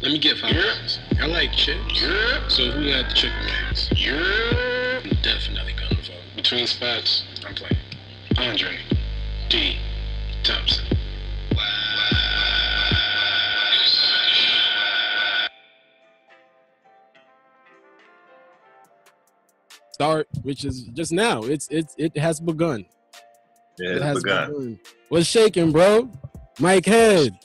Let me get 5 pounds. I like chips. So who got the chicken wings? I'm definitely gonna vote. Between spots, I'm playing. Andre D. Thompson. Start, which is just now. It has begun. Yeah, it has begun. What's shaking, bro? Mike Head.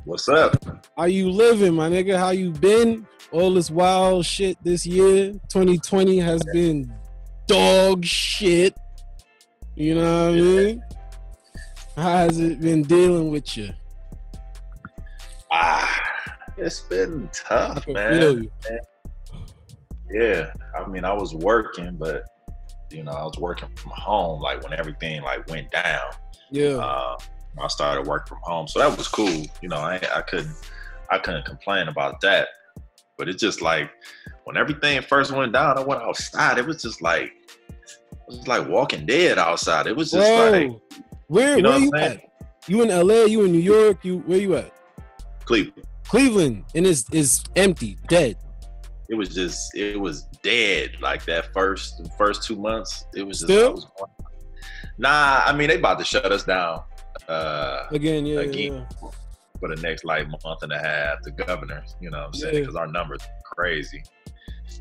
What's up? How you living, my nigga? How you been? All this wild shit this year. 2020 has been dog shit. You know what I mean? How has it been dealing with you? It's been tough, man. Yeah, I mean, I was working, but I was working from home. Like when everything went down, I started working from home, so that was cool. I couldn't complain about that. But it's just like when everything first went down, I went outside. It was just like Walking Dead outside. It was just where you at? You in LA? You in New York? Where you at? Cleveland, and it's empty, dead. It was dead. Like that first 2 months, it was just. Still? Nah, I mean they about to shut us down. Again. For the next month and a half, the governor, you know what I'm saying, because our numbers are crazy.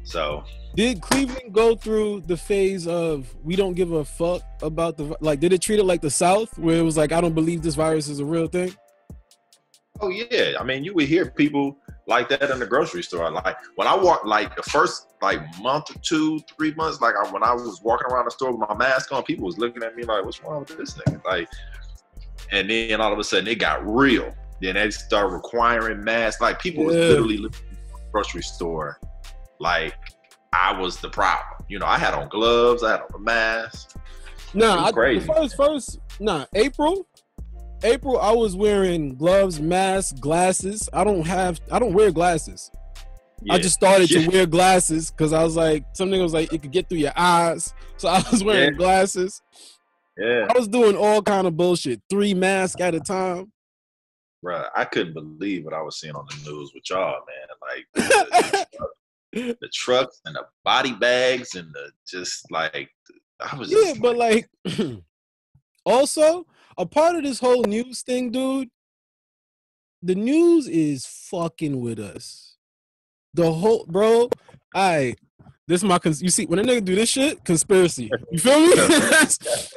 So did Cleveland go through the phase of we don't give a fuck about did it treat it like the South where it was like, I don't believe this virus is a real thing? Oh yeah, I mean you would hear people like that in the grocery store. Like when I walked, the first month or 2, 3 months, when I was walking around the store with my mask on, people was looking at me like, what's wrong with this nigga? And then all of a sudden it got real. Then they started requiring masks. People was literally looking at the grocery store like I was the problem. I had on gloves, I had on a mask. April, I was wearing gloves, mask, glasses. I don't wear glasses. Yeah. I just started to wear glasses because I was like, something was like, it could get through your eyes. So I was wearing glasses. Yeah. I was doing all kind of bullshit. 3 masks at a time. Bruh, I couldn't believe what I was seeing on the news with y'all, man. The trucks and the body bags and also, a part of this whole news thing, dude, the news is fucking with us. The whole, bro, this is my, you see, when a nigga do this shit, conspiracy. You feel me?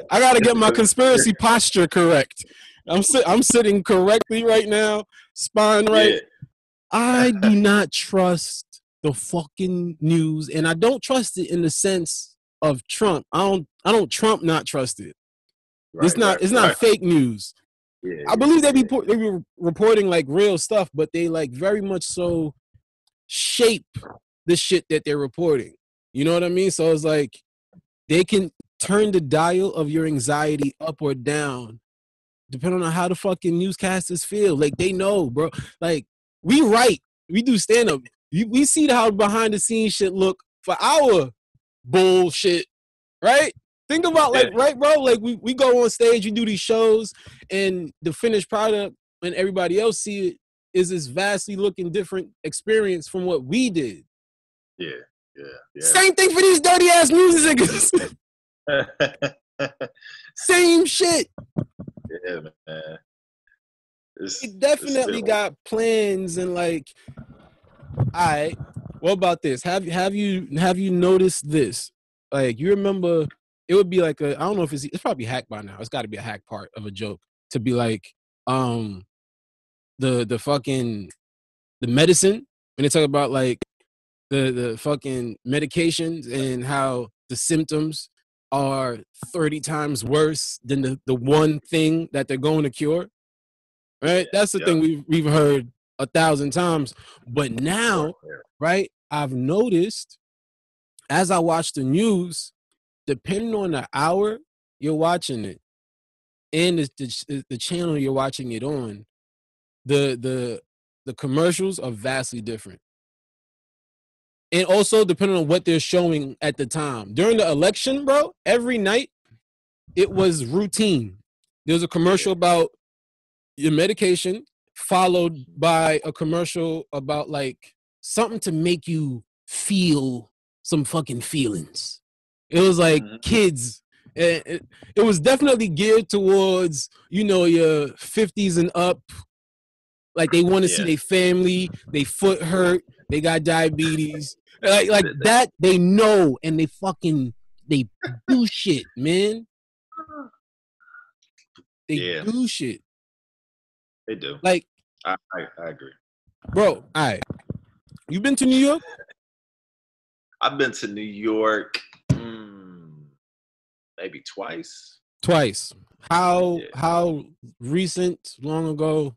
I gotta get my conspiracy posture correct. I'm sitting correctly right now, spine right. Yeah. I do not trust the fucking news, and I don't trust it in the sense of Trump. I don't Trump not trust it. It's not fake news. Yeah, I believe they be reporting real stuff, but they very much so shape the shit that they're reporting. You know what I mean? So it's they can turn the dial of your anxiety up or down depending on how the fucking newscasters feel. They know, bro. We do stand up. We see how behind the scenes shit look for our bullshit, right? Think about right, bro? We go on stage, we do these shows, and the finished product when everybody else see it is this vastly looking different experience from what we did. Yeah. Same thing for these dirty ass news niggas. Same shit. Yeah, man. They definitely got plans and all right. What about this? Have you noticed this? You remember it would be I don't know if it's probably hacked by now. It's got to be a hack part of a joke to be the fucking the medicine when they talk about the fucking medications and how the symptoms are 30 times worse than the one thing that they're going to cure. Right? That's the thing we've heard 1,000 times. But now, right, I've noticed as I watch the news, depending on the hour you're watching it and the channel you're watching it on, the commercials are vastly different. And also depending on what they're showing at the time. During the election, bro, every night it was routine. There was a commercial about your medication, followed by a commercial about like something to make you feel some fucking feelings. It was like kids. It was definitely geared towards, you know, your 50s and up. Like they want to see their family, they foot hurt, they got diabetes. Like that, they know, and they do shit, man. They do shit. They do. Like, I agree. Bro, all right. You been to New York? I've been to New York maybe twice. Twice. How recent, long ago?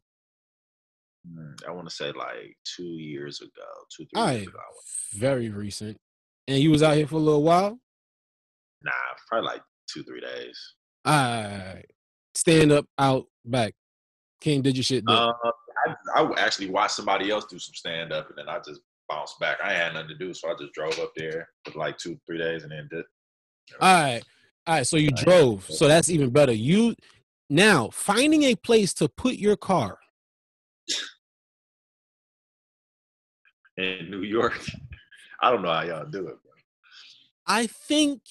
I want to say like 2 years ago, 3 years ago. Very recent. And you was out here for a little while? Nah, probably like 2-3 days. All right. Stand up, out, back. King did your shit there. I actually watched somebody else do some stand up, and then I just bounced back. I had nothing to do, so I just drove up there for like 2-3 days, and then did. All right. So you drove. So that's even better. You now finding a place to put your car in New York. I don't know how y'all do it, bro. I think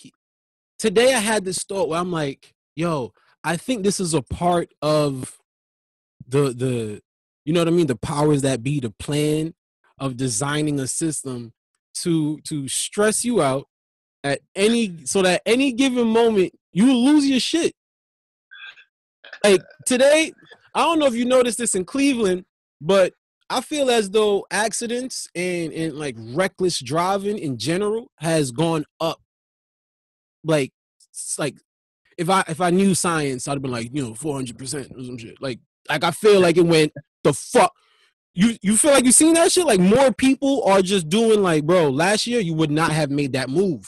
today I had this thought where I'm like, yo, I think this is a part of the you know what I mean, the powers that be, the plan of designing a system to stress you out so that any given moment you lose your shit. Like today, I don't know if you noticed this in Cleveland, but I feel as though accidents and like reckless driving in general has gone up. Like it's like if I knew science, I'd have been like, 400% or some shit. Like I feel like it went the fuck. You feel like you seen that shit? Like more people are just doing like, bro, last year you would not have made that move.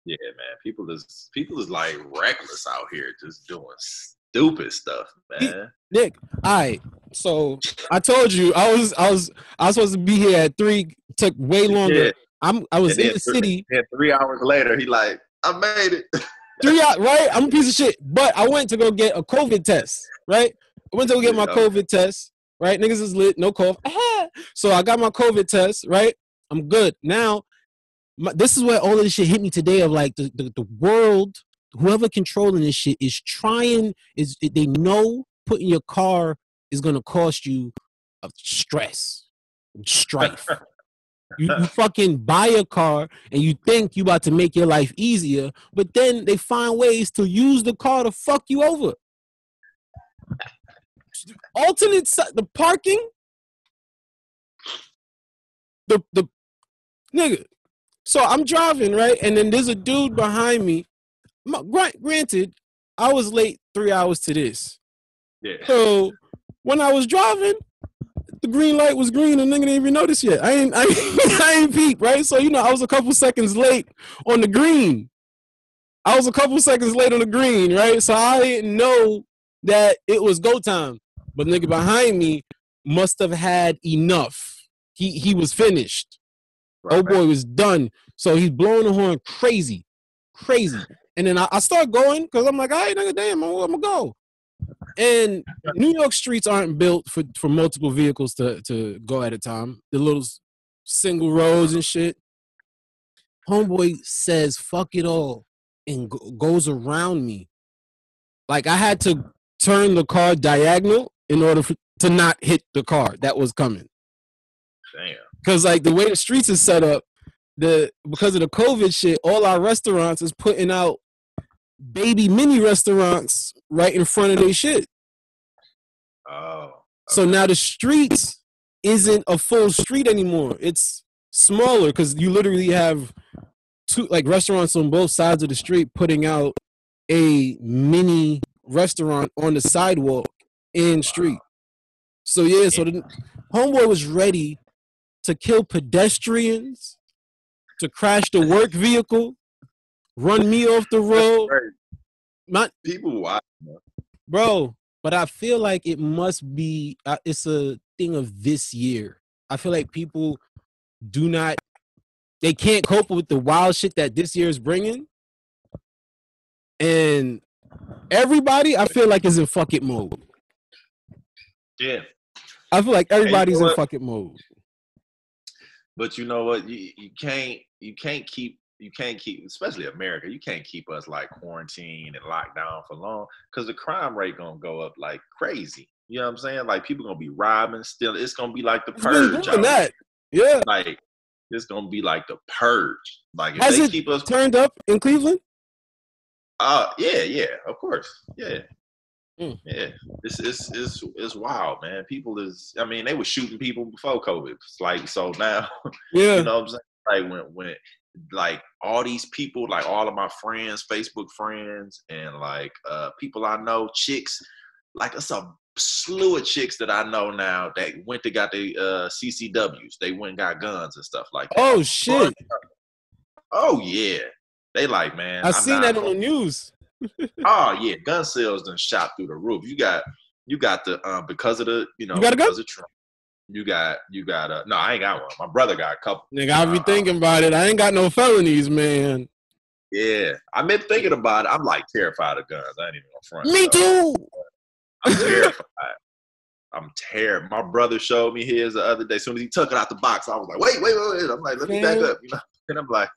Yeah, man. People is like reckless out here just doing stupid stuff, man. Nick, all right. So I told you I was supposed to be here at 3. Took way longer. Yeah. I was in the city. Yeah, 3 hours later, he like, I made it. 3 hours, right? I'm a piece of shit. But I went to go get a COVID test, right? I went to go get my COVID test, right? Niggas is lit, no cough. So I got my COVID test, right? I'm good. Now, this is where all of this shit hit me today of like the world, whoever controlling this shit they know putting your car is going to cost you stress, strife. You fucking buy a car and you think you about to make your life easier, but then they find ways to use the car to fuck you over. Alternate the parking, the nigga. So I'm driving, right? And then there's a dude behind me. Granted, I was late 3 hours to this. Yeah. So when I was driving, the green light was green and nigga didn't even notice yet. I ain't peep, right? So, I was a couple seconds late on the green. right? So I didn't know that it was go time. But nigga behind me must have had enough. He was finished. Right, oh boy was done. So he's blowing the horn crazy. And then I start going because I'm like, all right, nigga, damn, I'm gonna go. And New York streets aren't built for multiple vehicles to go at a time. The little single roads and shit. Homeboy says, fuck it all, and goes around me. Like I had to turn the car diagonal in order to not hit the car that was coming. Damn. Because like the way the streets is set up, because of the COVID shit, all our restaurants is putting out baby mini restaurants right in front of their shit. Oh. Okay. So now the streets isn't a full street anymore. It's smaller because you literally have two like restaurants on both sides of the street putting out a mini restaurant on the sidewalk in street. So yeah, so the homeboy was ready to kill pedestrians, to crash the work vehicle, run me off the road. People watch, bro. But I feel like it must be. It's a thing of this year. I feel like people they can't cope with the wild shit that this year is bringing, and everybody I feel like is in fuck it mode. Yeah, I feel like everybody's you know in fucking mode. But you know what? You can't keep, especially America. You can't keep us like quarantined and locked down for long, because the crime rate gonna go up like crazy. You know what I'm saying? Like people gonna be robbing still. It's gonna be like the It's been purge. doing that. Yeah. Like it's gonna be like the purge. Like if Has they it keep us turned up in Cleveland? yeah, of course. Yeah. Mm. Yeah. It's wild, man. People is, I mean, they were shooting people before COVID. It's like, so now, Yeah. you know what I'm saying? Like when like all these people, like all of my friends, Facebook friends, and like people I know, chicks, like it's a slew of chicks that I know now that went to got the CCWs. They went and got guns and stuff like that. Oh shit. Oh yeah. They like, man. I seen that on the news. Oh yeah, gun sales done shot through the roof. You got the because of the, you know, You got a gun? because of Trump. You got no, I ain't got one. My brother got a couple. Nigga, I be thinking about it. I ain't got no felonies, man. Yeah, I've been thinking about it. I'm like terrified of guns. I ain't even gonna front. Me too. I'm terrified. I'm terrified. My brother showed me his the other day. As soon as he took it out the box, I was like, wait. I'm like, let me back up, you know. And I'm like,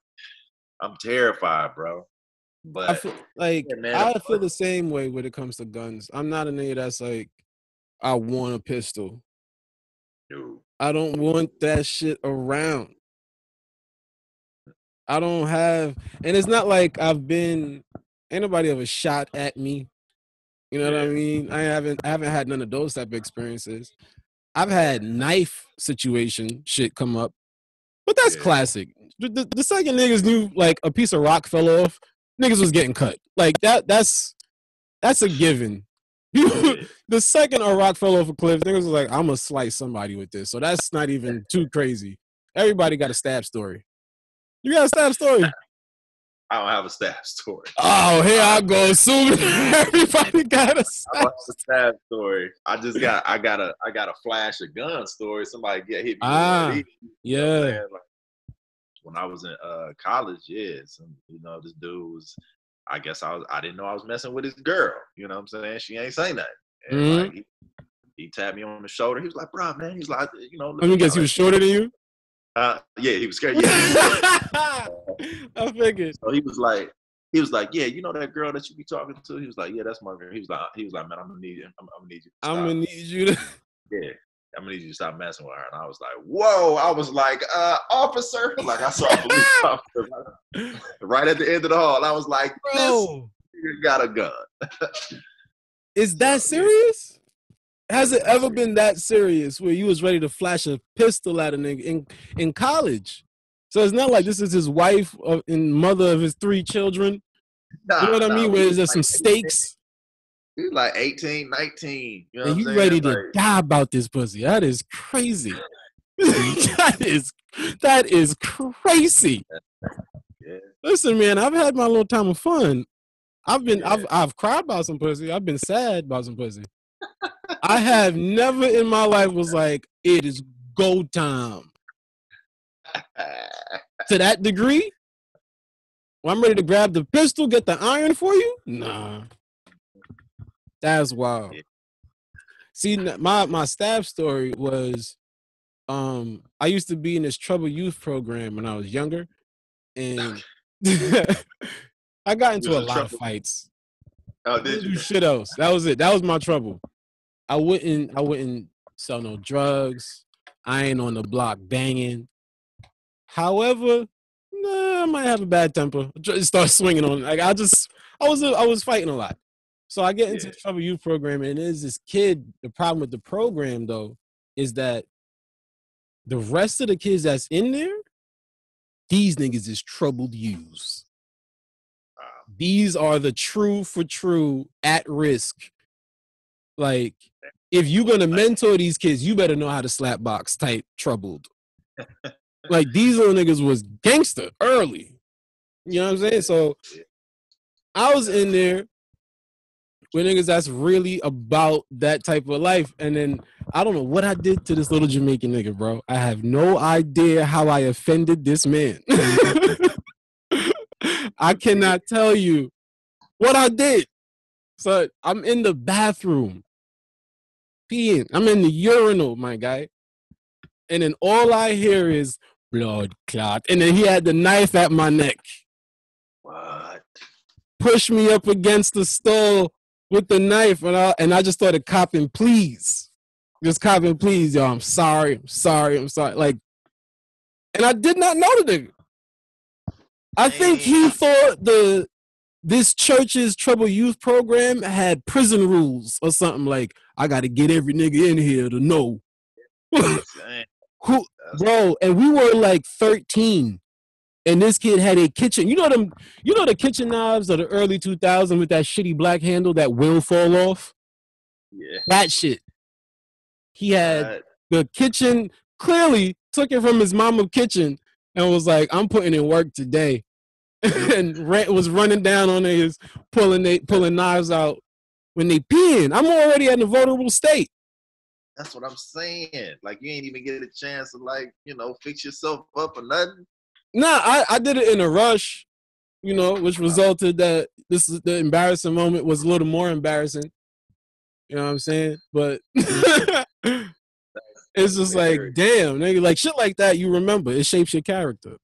I'm terrified, bro. But I feel like yeah, I feel the same way when it comes to guns. I'm not a nigga that's like, I want a pistol. dude. I don't want that shit around. I don't have, and it's not like ain't nobody ever shot at me. You know what I mean? I haven't had none of those type of experiences. I've had knife situation shit come up, but that's classic. The second niggas knew like a piece of rock fell off, niggas was getting cut. Like that's a given. The second a rock fell off a cliff, niggas was like, I'm gonna slice somebody with this. So that's not even too crazy. Everybody got a stab story. You got a stab story? I don't have a stab story. Oh, here I go. Assuming everybody got a stab story. I got a flash a gun story. Somebody hit me. Yeah. You know like, when I was in college, this dude was, I guess I didn't know I was messing with his girl. You know what I'm saying? She ain't say nothing. And like he tapped me on the shoulder. He was like, bro, man. He's like, you know. Let me guess, he was shorter than you? Yeah, he was scared. Yeah. I figured. So he was like, yeah, you know that girl that you be talking to? He was like, yeah, that's my girl. He was like, man, I'm gonna need you. I'm gonna need you. I'm gonna need you to. Yeah, I'm gonna need you to stop messing with her. And I was like, whoa. I was like, officer. Like I saw a police officer right at the end of the hall. I was like, bro, you got a gun. Is that serious? Has it ever been that serious where you was ready to flash a pistol at a nigga in college? So it's not like this is his wife and mother of his 3 children. You know what I mean? Where there's some stakes. He's like 18, 19. You know and you ready to die about this pussy. That is crazy. that is crazy. Yeah. Listen, man, I've had my little time of fun. I've cried about some pussy. I've been sad about some pussy. I have never in my life was like, it is go time. To that degree? Well, I'm ready to grab the pistol, get the iron for you? Nah. That's wild. See, my stab story was, I used to be in this trouble youth program when I was younger. And I got into a lot of fights. Oh, did you? Shit else. That was it. That was my trouble. I wouldn't sell no drugs. I ain't on the block banging. However, I might have a bad temper. Just start swinging on. Like I was fighting a lot. So I get into the trouble youth program, and there's this kid. The problem with the program though is that the rest of the kids that's in there, these niggas is troubled youths. These are the true for true at risk. Like, if you're gonna mentor these kids, you better know how to slap box type troubled. Like these little niggas was gangster early. You know what I'm saying? So I was in there with niggas that's really about that type of life. And then I don't know what I did to this little Jamaican nigga, bro. I have no idea how I offended this man. I cannot tell you what I did. So I'm in the bathroom. peeing. I'm in the urinal, my guy. And then all I hear is blood clot. And then he had the knife at my neck. What? Pushed me up against the stall with the knife. And I just started copping, please. Just copping, please, y'all. I'm sorry. Like, and I did not know the nigga. I think he thought this church's trouble youth program had prison rules or something. Like, I got to get every nigga in here to know. Who, bro? And we were like 13, and this kid had a kitchen. You know the kitchen knives of the early 2000s with that shitty black handle that will fall off. Yeah, that shit. He had the kitchen. Clearly took it from his mama's kitchen and was like, "I'm putting in work today," and was running down on niggas, pulling knives out when they peeing. I'm already in a vulnerable state. That's what I'm saying. Like, you ain't even get a chance to, like, fix yourself up or nothing. Nah, I did it in a rush, which resulted that the embarrassing moment was a little more embarrassing. You know what I'm saying? But it's just like, damn, nigga, like shit like that, you remember. It shapes your character.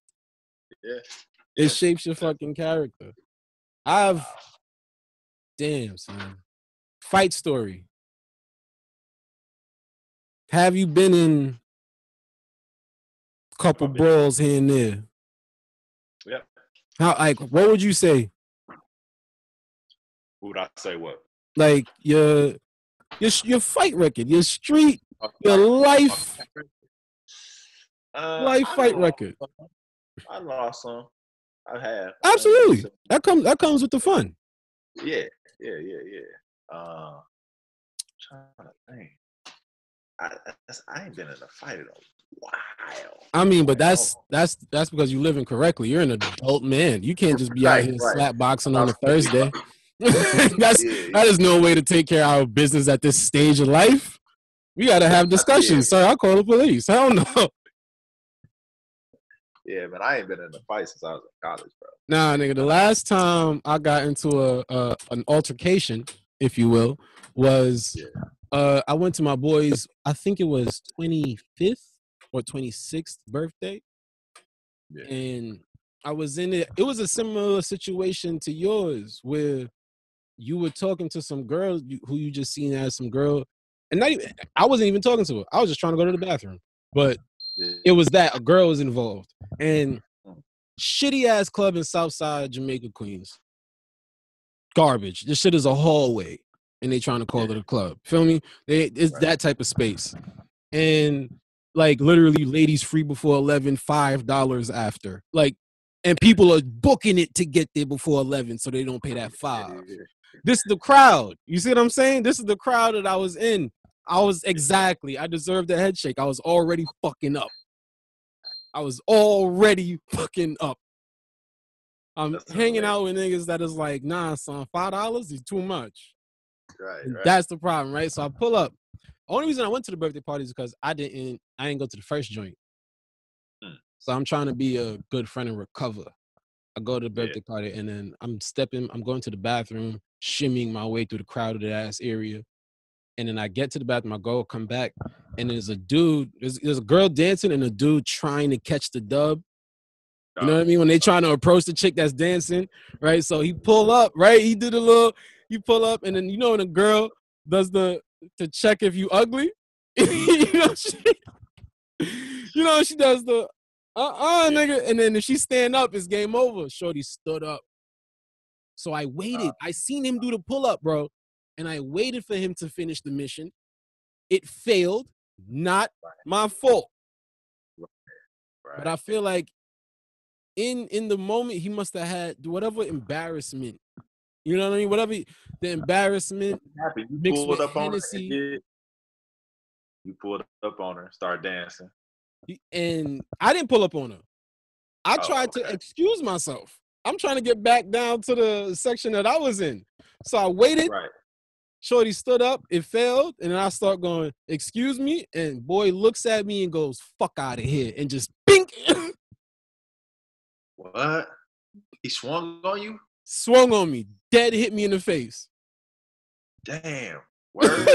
Yeah. It shapes your fucking character. Damn, son. Fight story. Have you been in a couple brawls here and there? Yep. What would you say? Who would I say what? Like your fight record, your street, your life fight record. I lost some. I have. Absolutely. That comes with the fun. Yeah. Trying to think. I ain't been in a fight in a while. I mean, but that's because you living correctly. You're an adult man. You can't just be out here slap boxing on a Thursday. That is no way to take care of our business at this stage of life. We gotta have discussions. Sir, I'll call the police. Hell no. Yeah, man, I ain't been in a fight since I was in college, bro. Nah, nigga, the last time I got into an altercation, if you will, was I went to my boy's, I think it was 25th or 26th birthday. Yeah. And I was in it. It was a similar situation to yours where you were talking to some girl who you just seen as some girl. And I wasn't even talking to her. I was just trying to go to the bathroom. But it was that a girl was involved. And shitty ass club in Southside Jamaica, Queens. Garbage. This shit is a hallway. And they trying to call it a club. Feel me? It's that type of space. And like literally ladies free before 11, $5 after. Like, and people are booking it to get there before 11 so they don't pay that $5. This is the crowd. You see what I'm saying? This is the crowd that I was in. I deserved the head shake. I was already fucking up. I'm hanging out with niggas that is like, nah, son, $5 is too much. Right. That's the problem, right? So I pull up. Only reason I went to the birthday party is because I didn't go to the first joint. So I'm trying to be a good friend and recover. I go to the birthday party and then I'm going to the bathroom, shimmying my way through the crowded ass area. And then I get to the bathroom, I go, come back, and there's a dude, there's a girl dancing and a dude trying to catch the dub. You know what I mean? When they trying to approach the chick that's dancing, right? So he pull up, right? He pull up, and then when a girl does to check if you ugly, she does the nigga, and then if she stand up, it's game over. Shorty stood up. So I waited. I seen him do the pull up, bro. And I waited for him to finish the mission. It failed. Not my fault. Right. But I feel like in the moment, he must have had whatever embarrassment. You know what I mean? Whatever the embarrassment mixed with Hennessy. You pulled up on her, started dancing. And I didn't pull up on her. I tried to excuse myself. I'm trying to get back down to the section that I was in. So I waited. Right. Shorty stood up, it failed, and then I start going, excuse me, and boy looks at me and goes, fuck out of here, and just bink. What? He swung on you? Swung on me. Dead hit me in the face. Damn. Word?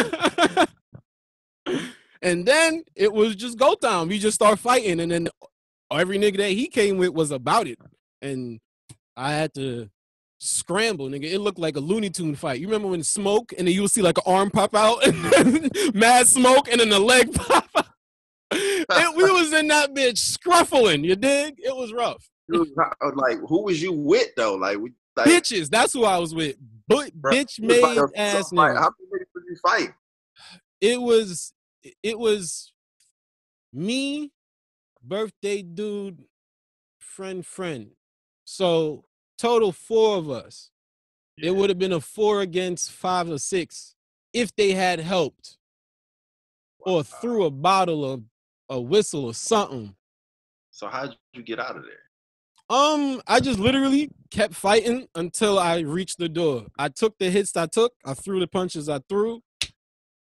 And then it was just go time. We just start fighting, and then every nigga that he came with was about it, and I had to scramble, nigga. It looked like a Looney Tune fight. You remember when smoke, and then you would see like an arm pop out, and mad smoke, and then the leg pop out. We was in that bitch scruffling. You dig? It was rough. Like, who was you with though? Like Bitches. That's who I was with. But bitch made ass niggas. How many niggas did you fight? It was me, birthday dude, friend. So total 4 of us. Yeah. It would have been a 4 against 5 or 6 if they had helped or threw a bottle or a whistle or something. So how'd you get out of there? I just literally kept fighting until I reached the door. I took the hits I took. I threw the punches I threw.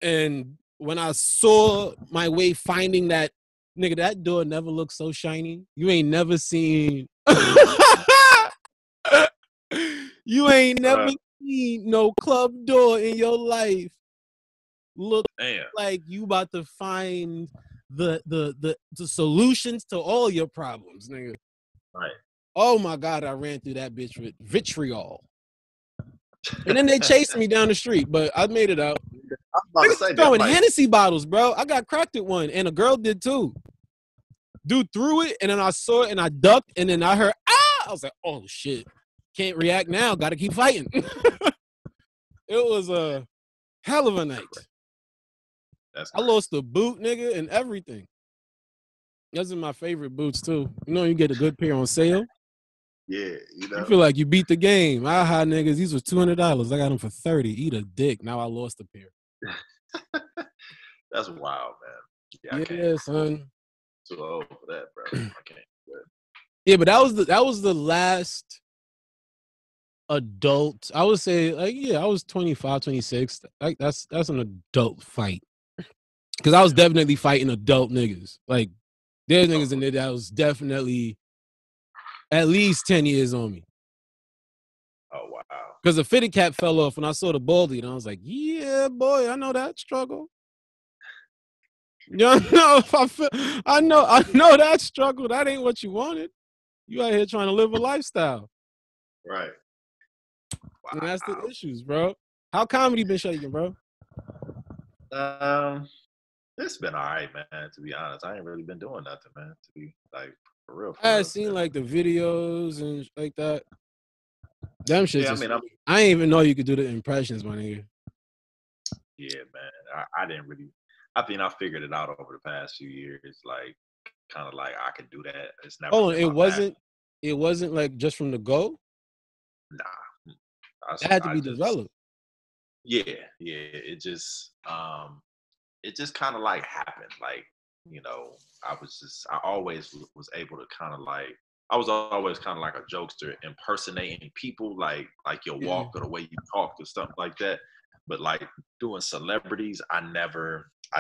And when I saw my way finding that, nigga, that door never looked so shiny. You ain't never seen... You ain't never seen no club door in your life look like you about to find the solutions to all your problems, nigga. Right. Oh my God, I ran through that bitch with vitriol. And then they chased me down the street, but I made it out. Niggas throwing Hennessy bottles, bro. I got cracked at one, and a girl did too. Dude threw it, and then I saw it, and I ducked, and then I heard, ah! I was like, oh shit. Can't react now. Got to keep fighting. It was a hell of a night. I lost the boot, nigga, and everything. Those are my favorite boots, too. You know, you get a good pair on sale. Yeah, you know. You feel like you beat the game. Aha, niggas, these was $200. I got them for $30. Eat a dick. Now I lost a pair. That's wild, man. Yeah, son. Too old for that, bro. I can't do it. Yeah, but that was the last adult. I would say, like, yeah, I was 25, 26. Like, that's an adult fight. Because I was definitely fighting adult niggas. Like, there's niggas in there that was definitely at least 10 years on me. Oh, wow. Because the fitted cap fell off when I saw the baldy, and I was like, yeah, boy, I know that struggle. You know, I know that struggle. That ain't what you wanted. You out here trying to live a lifestyle. Right. Wow. And that's the issues, bro. How comedy been shaking, bro? It's been all right, man, to be honest. I ain't really been doing nothing, man, to be, like, for real. I had seen, like, the videos and like that. Them shit. Yeah, I didn't even know you could do the impressions, my nigga. Yeah, man. I didn't really. I think I figured it out over the past few years. Like, kind of like I could do that. It's never. Oh, it wasn't like just from the go. Nah, it had to be developed. Yeah. It just kind of like happened. Like, you know, I always was able to kind of like. I was always kind of like a jokester, impersonating people, like your walk or the way you talk or something like that. But like doing celebrities, I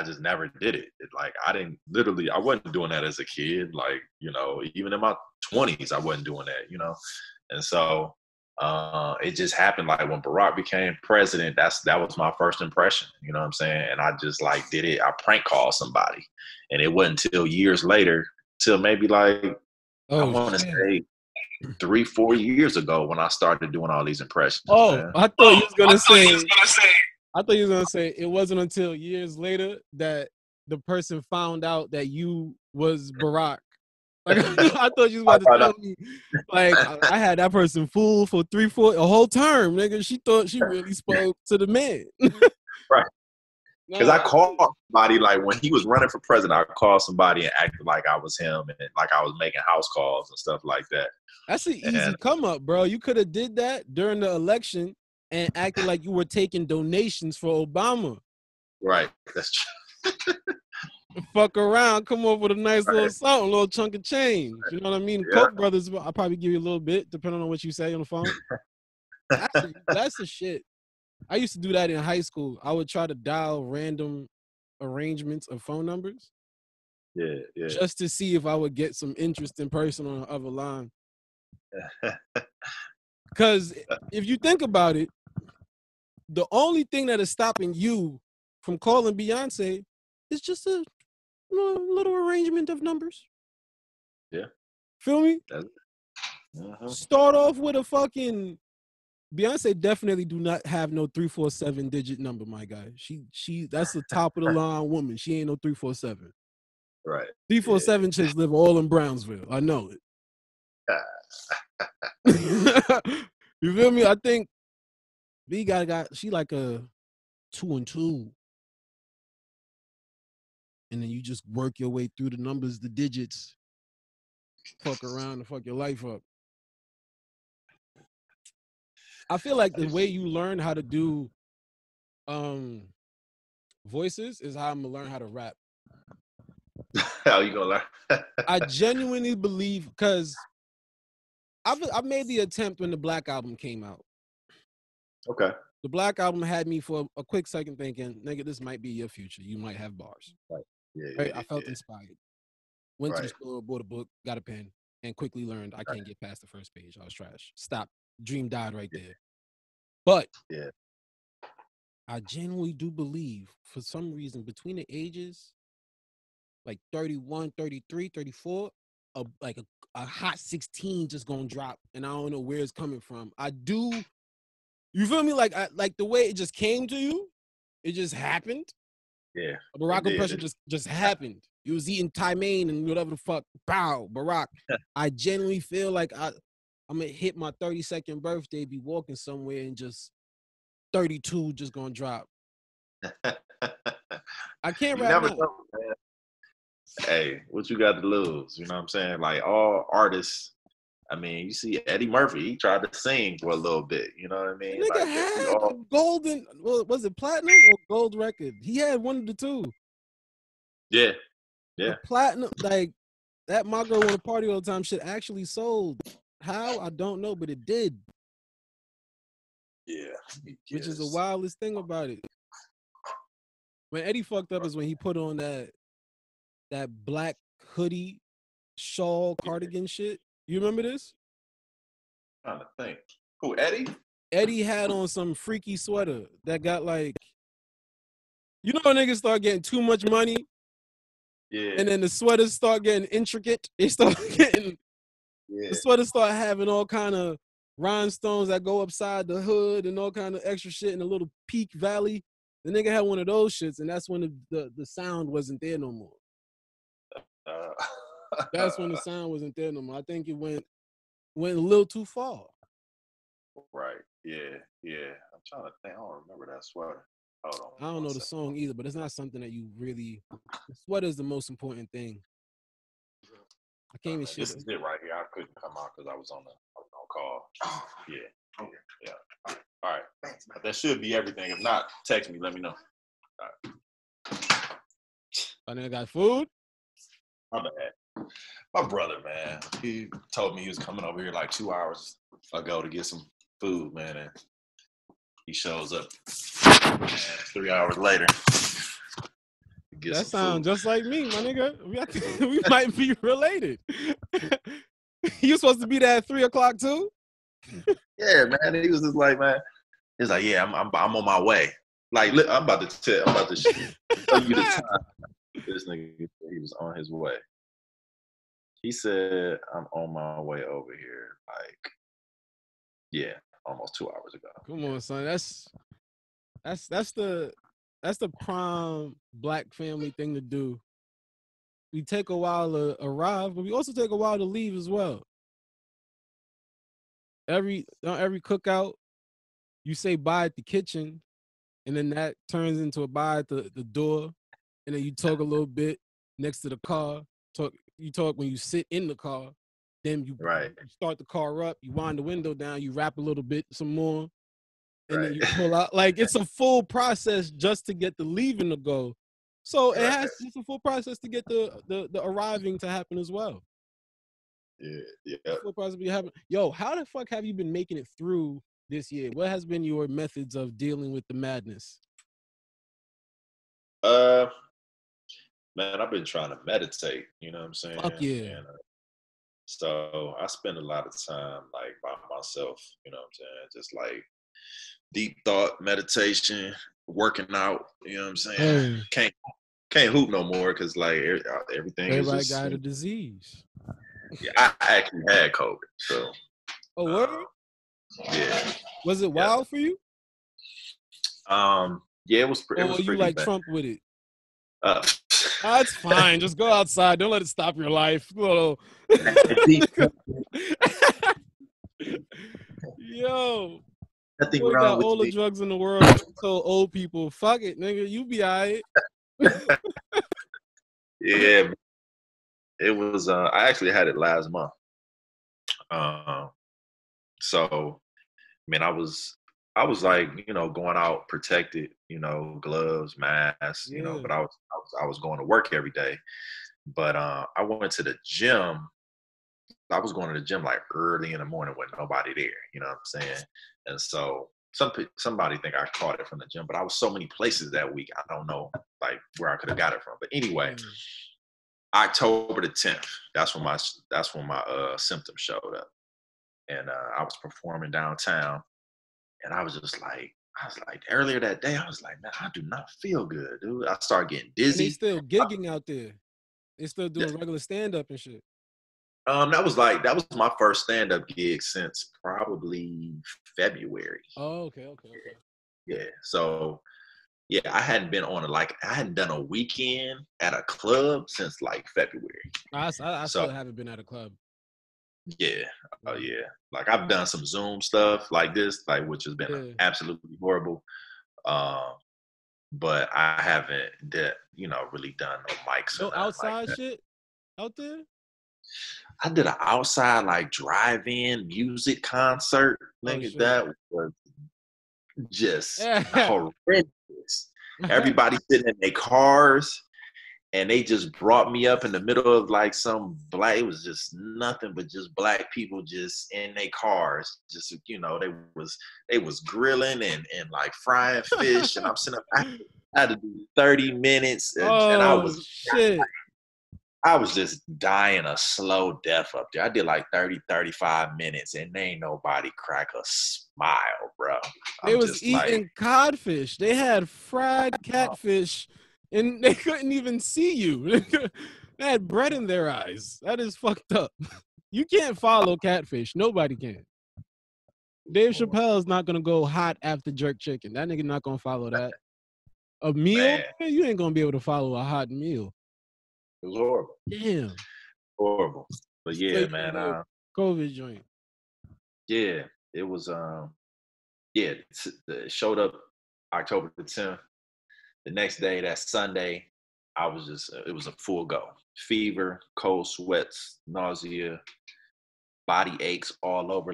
just never did it. I wasn't doing that as a kid. Like, you know, even in my 20s, I wasn't doing that, you know? And so it just happened. Like when Barack became president, that was my first impression, you know what I'm saying? And I just like did it. I prank called somebody, and it wasn't until years later, till maybe like, I want to say 3-4 years ago when I started doing all these impressions. Oh, man. I thought you was gonna say it wasn't until years later that the person found out that you was Barack. Like, I thought you was about to tell me, like, I had that person fooled for a whole term, nigga. She thought she really spoke to the man. Right. Because I called somebody, like, when he was running for president, I called somebody and acted like I was him, and like I was making house calls and stuff like that. That's an easy come up, bro. You could have did that during the election and acted like you were taking donations for Obama. Right. That's true. Fuck around, come up with a nice little something, a little chunk of change. You know what I mean? Yeah. Koch brothers, I'll probably give you a little bit, depending on what you say on the phone. That's the shit. I used to do that in high school. I would try to dial random arrangements of phone numbers. Yeah. Just to see if I would get some interesting person on the other line. Because if you think about it, the only thing that is stopping you from calling Beyonce It's just a little arrangement of numbers. Yeah. Feel me? Uh-huh. Start off with a fucking Beyonce definitely do not have no 347 digit number, my guy. She that's the top of the line woman. She ain't no 347. Right. 347 chicks live all in Brownsville. I know it. You feel me? I think B got she like a 2 and 2. And then you just work your way through the numbers, the digits, fuck around and fuck your life up. I feel like the way you learn how to do voices is how I'm gonna learn how to rap. How you gonna learn? I genuinely believe because I've made the attempt when the Black album came out. Okay. The Black album had me for a quick second thinking, nigga, this might be your future. You might have bars. Right. Yeah. Right? Yeah, I felt inspired. Went to the Right. store, bought a book, got a pen, and quickly learned I can't get past the first page. I was trash. Stop. Dream died right there. But yeah, I genuinely do believe, for some reason, between the ages, like 31, 33, 34, a hot 16 just gonna drop, and I don't know where it's coming from. I do, you feel me? Like the way it just came to you, it just happened. yeah. Barack impression just happened. You was eating Thai mein and whatever the fuck. Bow, Barack. I genuinely feel like I'm gonna hit my 32nd birthday, be walking somewhere, and just 32 just gonna drop. I can't You rap never now. know, man. Hey, what you got to lose? You know what I'm saying? Like all artists. I mean, you see Eddie Murphy. He tried to sing for a little bit. You know what I mean? The nigga Like, had a golden, well, was it platinum or gold record? He had one of the two. Yeah, yeah. The platinum, like that My Girl Wanna Party All the Time shit actually sold. How? I don't know, but it did. Yeah. Which is the wildest thing about it. When Eddie fucked up is when he put on that black hoodie, shawl, cardigan shit. You remember this? I'm trying to think. Who, Eddie? Eddie had on some freaky sweater that got like, you know, niggas start getting too much money. Yeah. And then the sweaters start getting intricate. They start getting, the sweaters start having all kind of rhinestones that go upside the hood and all kind of extra shit in a little peak valley. The nigga had one of those shits, and that's when the sound wasn't there no more. That's when the sound wasn't there no more. I think it went a little too far. Right. Yeah. Yeah. I'm trying to think. I don't remember that sweater. Hold on. I don't know the song either, but it's not something that you really. The sweater is the most important thing. I can't even shit. This is it right here. I couldn't come out because I was on call. Yeah. Yeah. All right. Thanks, man. That should be everything. If not, text me. Let me know. All right. I nigga got food. My bad. My brother, man, he told me he was coming over here like 2 hours ago to get some food, man, and he shows up 3 hours later. That sounds just like me, my nigga. We might be related. You supposed to be there at 3 o'clock too? Yeah, man. He was just like, man. He's like, yeah, I'm on my way. Like, look, I'm about to tell you the time. This nigga, he was on his way. He said, I'm on my way over here. Like, yeah, almost 2 hours ago. Come on, son. That's the prime black family thing to do. We take a while to arrive, but we also take a while to leave as well. Every cookout, you say bye at the kitchen, and then that turns into a bye at the door, and then you talk a little bit next to the car. You talk when you sit in the car, then you start the car up, you wind the window down, you rap a little bit some more, and then you pull out. Like, it's a full process just to get the leaving to go. So it's a full process to get the arriving to happen as well. Yeah. Full process be happening. Yo, how the fuck have you been making it through this year? What has been your methods of dealing with the madness? Man, I've been trying to meditate, you know what I'm saying? Fuck yeah. And, so I spend a lot of time like by myself, you know what I'm saying? Just like deep thought, meditation, working out, you know what I'm saying? Can't can't hoop no more because like everything Everybody is just. got a disease. Yeah, I actually had COVID, so. Oh, word? Yeah. Was it wild for you? Yeah, it was. It Or was were you pretty like bad. Trump with it? That's fine. Just go outside. Don't let it stop your life. Yo. Nothing Boy wrong got with all the me. drugs in the world. But you told old people, fuck it, nigga. You be all right. Yeah, it was. I actually had it last month. So, I mean, I was like, going out protected, gloves, masks, Yeah. but I was going to work every day. But I went to the gym. I was going to the gym like early in the morning with nobody there. You know what I'm saying? And so somebody think I caught it from the gym, but I was so many places that week. I don't know like where I could have got it from. But anyway, October the 10th. That's when my symptoms showed up, and I was performing downtown, and I was like earlier that day, I was like, man, I do not feel good, dude. I started getting And they dizzy. still gigging out there. They still doing regular stand up and shit. That was my first stand-up gig since probably February. Oh, okay. Yeah. So yeah, I hadn't been on I hadn't done a weekend at a club since like February. I still haven't been at a club. Yeah. Oh yeah. Like I've done some Zoom stuff like this, like which has been absolutely horrible. But I haven't really done no mics. No outside shit out there? I did an outside like drive-in music concert. Nigga, that was just horrendous. Everybody sitting in their cars, and they just brought me up in the middle of like some black. It was just nothing but just black people just in their cars. Just they was grilling and like frying fish, and I'm sitting up. I had to do 30 minutes, and I was shit. I was just dying a slow death up there. I did like 30, 35 minutes, and ain't nobody crack a smile, bro. They was eating codfish. They had fried catfish, and they couldn't even see you. They had bread in their eyes. That is fucked up. You can't follow catfish. Nobody can. Dave Chappelle's not going to go hot after jerk chicken. That nigga not going to follow that. A meal? Man, you ain't going to be able to follow a hot meal. It was horrible. Damn. Horrible. But yeah, man. COVID joint. Yeah, it was. It showed up October the 10th. The next day, that Sunday, it was a full go. Fever, cold sweats, nausea, body aches all over.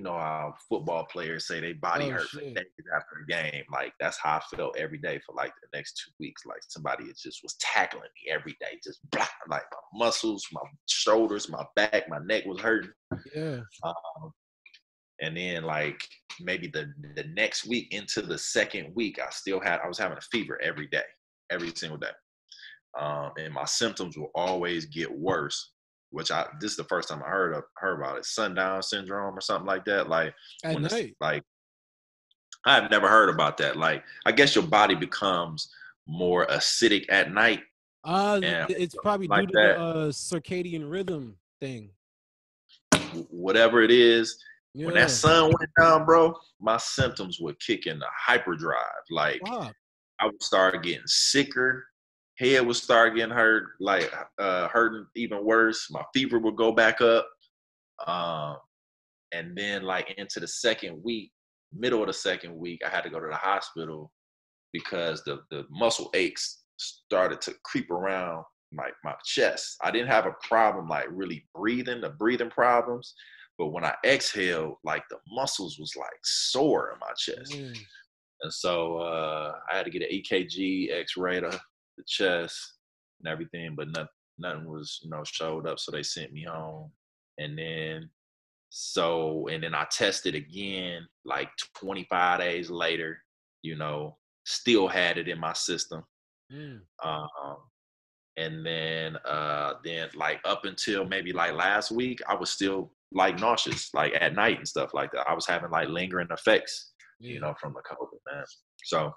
How football players say they body hurt for days after a game. Like that's how I felt every day for like the next 2 weeks. Like somebody just was tackling me every day, just blah, like my muscles, my shoulders, my back, my neck was hurting. Yeah. And then like maybe the next week into the second week, I was having a fever every day, every single day. And my symptoms will always get worse. This is the first time I heard about it, sundown syndrome or something like that. Like at night. Like I've never heard about that. Like I guess your body becomes more acidic at night. It's probably due to the circadian rhythm thing. Whatever it is, when that sun went down, bro, my symptoms would kick into hyperdrive. Like I would start getting sicker. Head would start getting hurt, like hurting even worse. My fever would go back up. And then like into the second week, middle of the second week, I had to go to the hospital because the muscle aches started to creep around like my chest. I didn't have a problem like really the breathing problems, but when I exhaled, like the muscles was like sore in my chest. And so I had to get an EKG, X-ray to the chest and everything, but nothing was, showed up. So they sent me home. And then I tested again, like 25 days later, still had it in my system. And then like up until maybe like last week, I was still like nauseous, like at night and stuff like that. I was having like lingering effects, from the COVID, man. So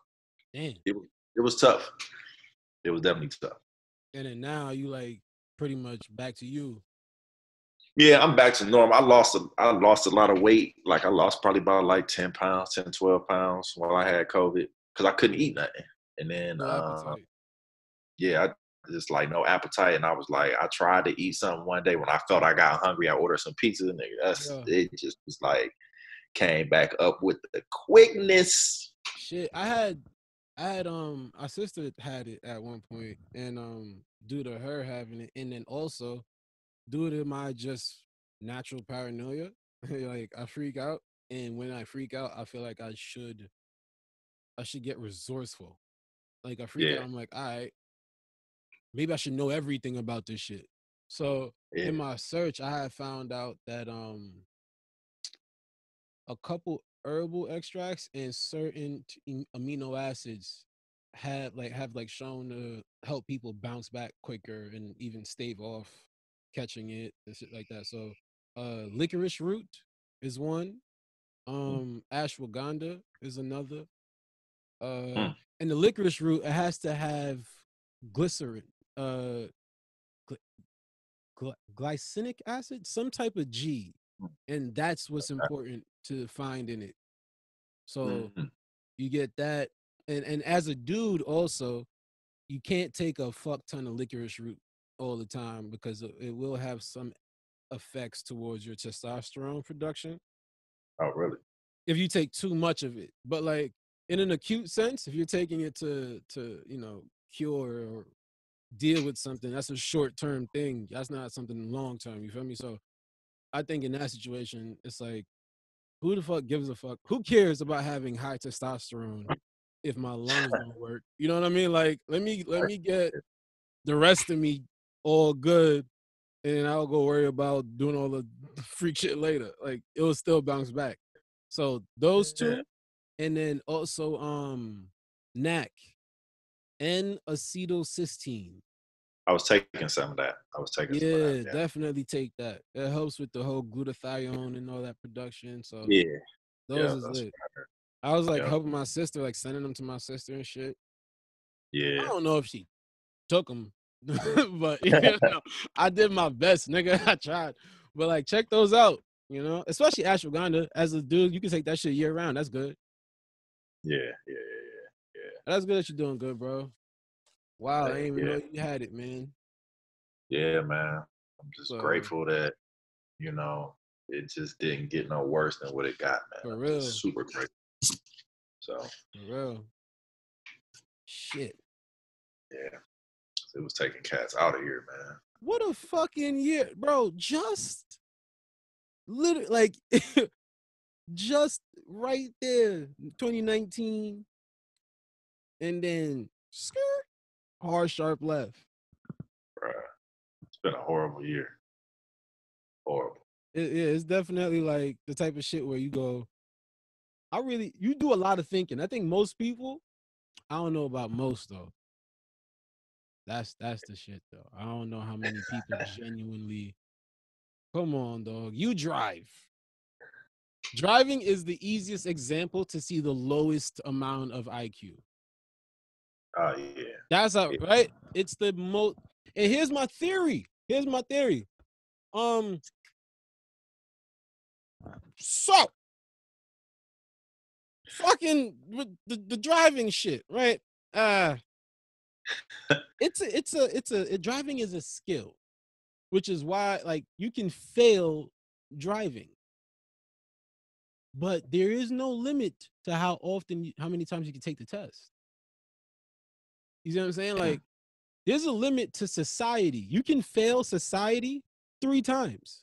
it was tough. It was definitely tough. And then now you like pretty much back to you. Yeah, I'm back to normal. I lost a lot of weight. Like I lost probably about like 10 pounds, 10, 12 pounds while I had COVID because I couldn't eat nothing. And then, No appetite. yeah, I just like no appetite. And I was like, I tried to eat something one day when I felt I got hungry. I ordered some pizza. And it just was like came back up with the quickness. Shit, I had our sister had it at one point, and due to her having it, and then also due to my just natural paranoia, like I freak out, and when I freak out, I feel like I should get resourceful. Like I freak out, Yeah, I'm like, all right, maybe I should know everything about this shit. So yeah. in my search, I had found out that a couple herbal extracts and certain amino acids have shown to help people bounce back quicker and even stave off catching it and shit like that. So licorice root is one. Ashwagandha is another. Mm. And the licorice root, it has to have glycerin, uh glycinic acid, some type of G, and that's what's important to find in it. So Mm. you get that, and as a dude also, you can't take a fuck ton of licorice root all the time because it will have some effects towards your testosterone production Oh, really? if you take too much of it. But like in an acute sense, if you're taking it to cure or deal with something, that's a short term thing. That's not something long term. You feel me? So I think in that situation, it's like, who the fuck gives a fuck? Who cares about having high testosterone if my lungs don't work? You know what I mean? Like, let me get the rest of me all good, and I'll go worry about doing all the freak shit later. Like, it will still bounce back. So those Yeah. two, and then also NAC, N-acetylcysteine. I was taking some of that. I was taking some of that. Yeah, definitely take that. It helps with the whole glutathione and all that production. So Yeah. those Yeah. is That's lit. I was like yeah. helping my sister, like sending them to my sister and shit. I Yeah. don't know if she took them, but I did my best, nigga. I tried, but like check those out. Especially ashwagandha. As a dude, you can take that shit year round. That's good. Yeah. Yeah. That's good that you're doing good, bro. Wow, I Hey, didn't even yeah. know you had it, man. Yeah, man. I'm just So grateful that, it just didn't get no worse than what it got, man. for I'm real, just super grateful. So, for real. Shit. yeah. It was taking cats out of here, man. What a fucking year, bro. Just literally like just right there, 2019, and then skirt, hard sharp left. Bruh. It's been a horrible year. Horrible. It's definitely like the type of shit where you go, you do a lot of thinking. I think most people, I don't know about most though. That's the shit though. I don't know how many people genuinely. Come on, dog. You drive. Driving is the easiest example to see the lowest amount of IQ. Oh, yeah. That's right. It's the most. And here's my theory. So fucking with the driving shit, right? Driving is a skill, which is why like you can fail driving, but there is no limit to how many times you can take the test. You see what I'm saying? Like, there's a limit to society. You can fail society 3 times.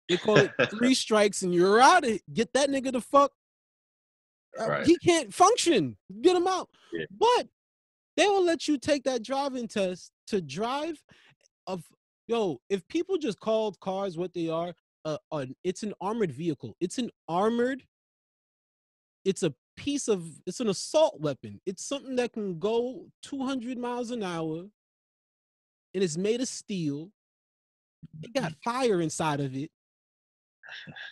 They call it 3 strikes and you're out. Get that nigga the fuck. Right. He can't function. Get him out. Yeah. But they will let you take that driving test to drive. If people just called cars what they are, it's an armored vehicle. It's an assault weapon. It's something that can go 200 miles an hour, and it's made of steel. It got fire inside of it.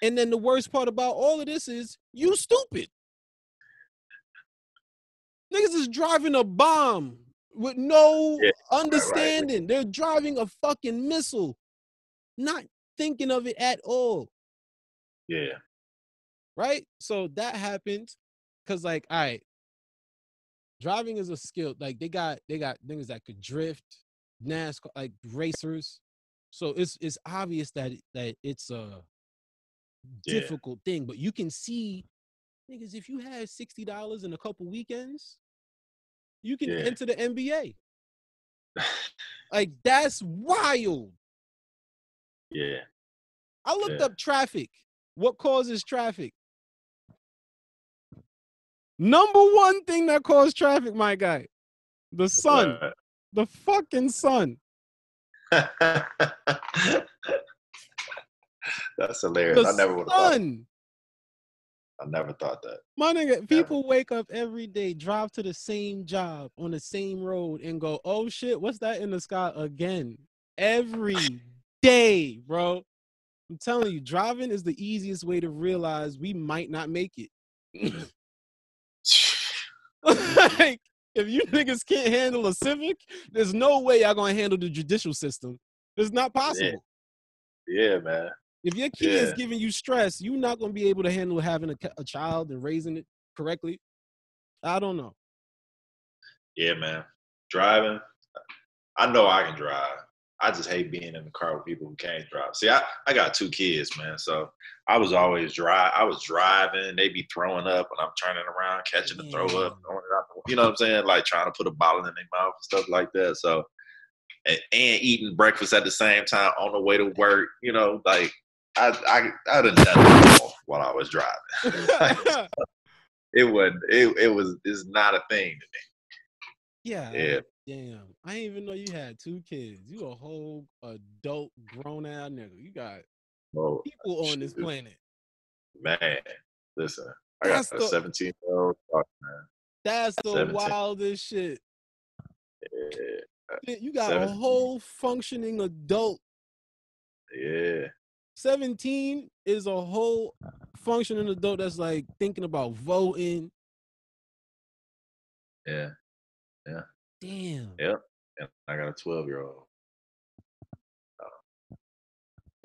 And then the worst part about all of this is you stupid. Niggas is driving a bomb with no Yeah, understanding. right. They're driving a fucking missile, not thinking of it at all. Yeah. Right? So that happens because, like, all right, driving is a skill. Like they got niggas that could drift, NASCAR, like racers. So it's obvious that it's a Yeah. difficult thing, but you can see niggas, if you had $60 in a couple weekends, you can Yeah. enter the NBA. Like, that's wild. Yeah. I looked Yeah. up traffic. What causes traffic? Number one thing that causes traffic, my guy, the sun. What? The fucking sun. That's hilarious. The I never would have thought. sun. I never thought that. My nigga, Never. people wake up every day, drive to the same job on the same road and go, oh shit, what's that in the sky again? Every day, bro. I'm telling you, driving is the easiest way to realize we might not make it. Like, if you niggas can't handle a Civic, there's no way y'all gonna handle the judicial system. It's not possible. Yeah, man. If your kid is giving you stress, you're not gonna be able to handle having a child and raising it correctly. I don't know. Yeah, man. Driving. I know I can drive. I just hate being in the car with people who can't drive. See, I got 2 kids, man. So I was always I was driving. They be throwing up, and I'm turning around, catching the throw up, throwing it out. You know what I'm saying? Like trying to put a bottle in their mouth and stuff like that. So and eating breakfast at the same time on the way to work. You know, like I done done it all while I was driving. It's not a thing to me. Yeah. Damn. I didn't even know you had 2 kids. You a whole adult grown ass nigga. You got people on this planet. Man, listen, I got a 17-year-old daughter, man. That's the 17. Wildest shit. Yeah. You got 17. A whole functioning adult. Yeah. 17 is a whole functioning adult that's like thinking about voting. Yeah. Yeah. Damn. Yep. And I got a 12-year-old.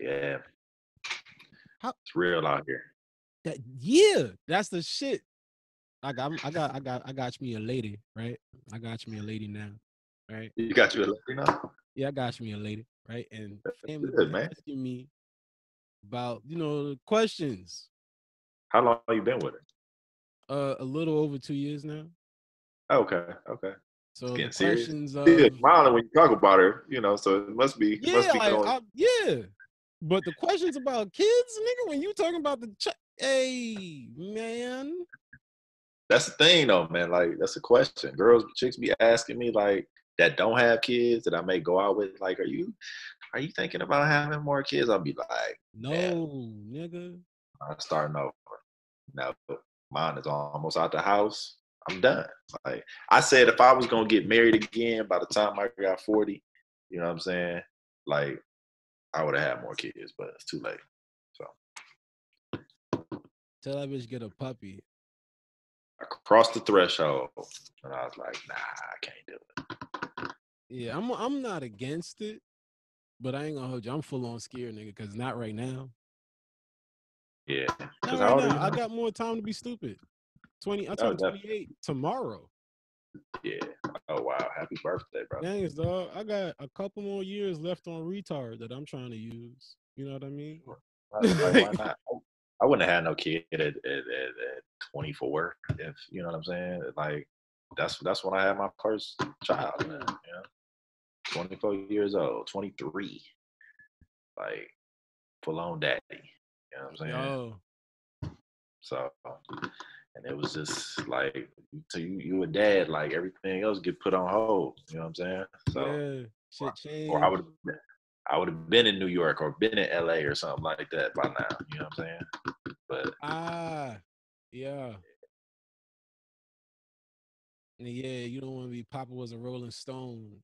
Yeah. It's real out here. That's the shit. I got me a lady, right? I got me a lady now, right? You got you a lady now? Yeah, I got me a lady, right? And family good, man. asking me about, the questions. How long have you been with her? A little over 2 years now. Okay. So the serious. questions smiling when you talk about her, so it must be. Yeah. But the questions about kids, nigga, when you talking about hey, man. That's the thing, though, man. Like, that's a question. Chicks be asking me, like, that don't have kids that I may go out with. Like, are you thinking about having more kids? I'll be like, no, nigga. I'm starting over. Now, mine is almost out the house. I'm done. Like, I said, if I was going to get married again by the time I got 40, you know what I'm saying? Like, I would have had more kids, but it's too late. So. Tell that bitch get a puppy. I crossed the threshold, and I was like, nah, I can't do it. Yeah, I'm not against it, but I ain't gonna hold you. I'm full on scared, nigga, because not right now. Yeah. Not right now. I got more time to be stupid. I turn 28 tomorrow. Yeah. Oh, wow. Happy birthday, bro. Thanks, dog. I got a couple more years left on retard that I'm trying to use. You know what I mean? Why not? I wouldn't have had no kid at 24, if you know what I'm saying. Like, that's when I had my first child, man. 24 years old, 23, like full on daddy. You know what I'm saying? Oh. So, and it was just like, so you a dad, like everything else get put on hold. You know what I'm saying? So, shit changed. Or I would have been in New York or been in LA or something like that by now. You know what I'm saying? But yeah. Yeah, you don't want to be Papa was a Rolling Stone.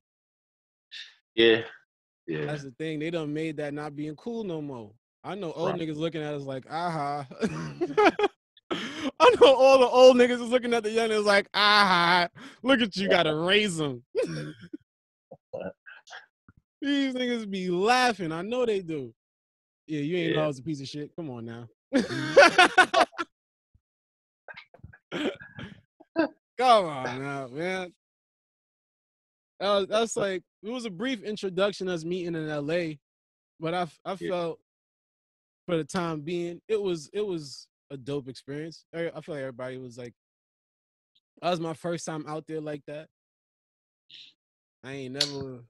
Yeah. That's the thing. They done made that not being cool no more. I know old niggas looking at us like, aha. I know all the old niggas is looking at the young niggas like, look at you, gotta raise them. These niggas be laughing. I know they do. Yeah, you ain't know I was a piece of shit. Come on now. Come on now, man. That's like, it was a brief introduction us meeting in LA, but I felt for the time being, it was a dope experience. I feel like everybody was like, that was my first time out there like that. I ain't never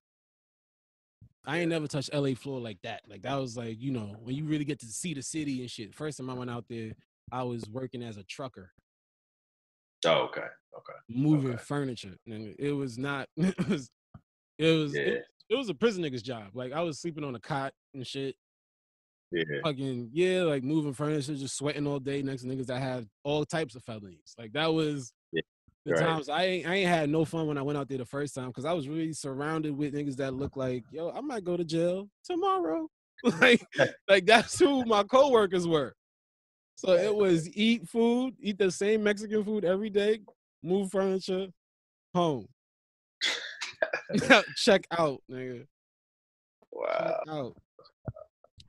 touched LA floor like that. Like that was like, you know, when you really get to see the city and shit. First time I went out there, I was working as a trucker. Oh, okay. Moving furniture. And it was not it was a prison nigga's job. Like I was sleeping on a cot and shit. Yeah. Fucking like moving furniture, just sweating all day next to niggas that have all types of felonies. Like that was the times I ain't had no fun when I went out there the first time because I was really surrounded with niggas that look like, yo, I might go to jail tomorrow. like that's who my coworkers were. So it was eat the same Mexican food every day, move furniture, home. Check out, nigga. Wow. Check out.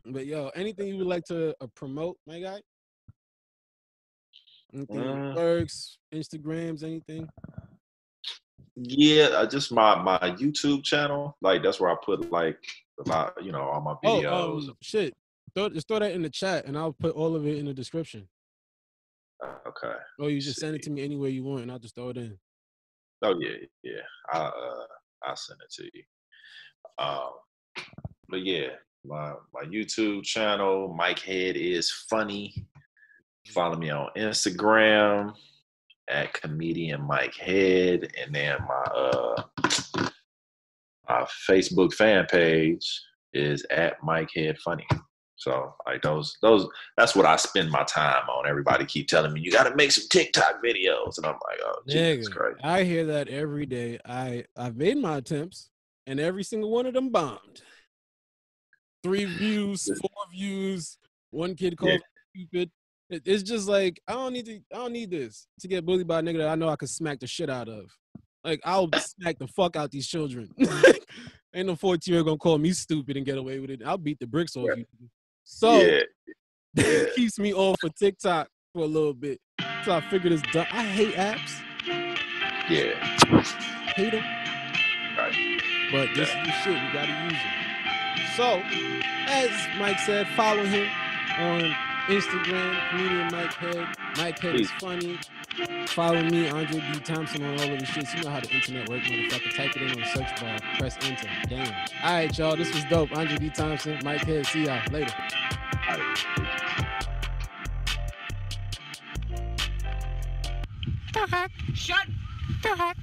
But yo, anything you would like to promote, my guy? Anything works, Instagrams, anything? Yeah, just my YouTube channel. Like that's where I put like a lot, you know, all my videos. Shit. Just throw that in the chat and I'll put all of it in the description. Okay. Or you just send it to me anywhere you want and I'll just throw it in. Oh yeah. I'll send it to you. But yeah, my YouTube channel, Mike Head is funny. Follow me on Instagram at comedian Mike Head, and then my Facebook fan page is at Mike Head Funny. So like those that's what I spend my time on. Everybody keep telling me you got to make some TikTok videos, and I'm like, oh Jesus Christ. I hear that every day. I've made my attempts, and every single one of them bombed. 3 views, 4 views. One kid called me stupid. It's just like I don't need this to get bullied by a nigga that I know I could smack the shit out of. Like I'll smack the fuck out these children. Ain't no 14-year-old gonna call me stupid and get away with it. I'll beat the bricks off you. So that keeps me off for TikTok for a little bit. So I figured it's done. I hate apps. Yeah. Hate them. Right. But this is the shit. We gotta use it. So, as Mike said, follow him on Instagram, comedian Mike Head. Mike Head is funny. Follow me, Andre D. Thompson, on all of the shit. You know how the internet works, motherfucker. Type it in on the search bar. Press enter. Damn. All right, y'all. This was dope. Andre D. Thompson, Mike Head. See y'all later. All right. Shut the heck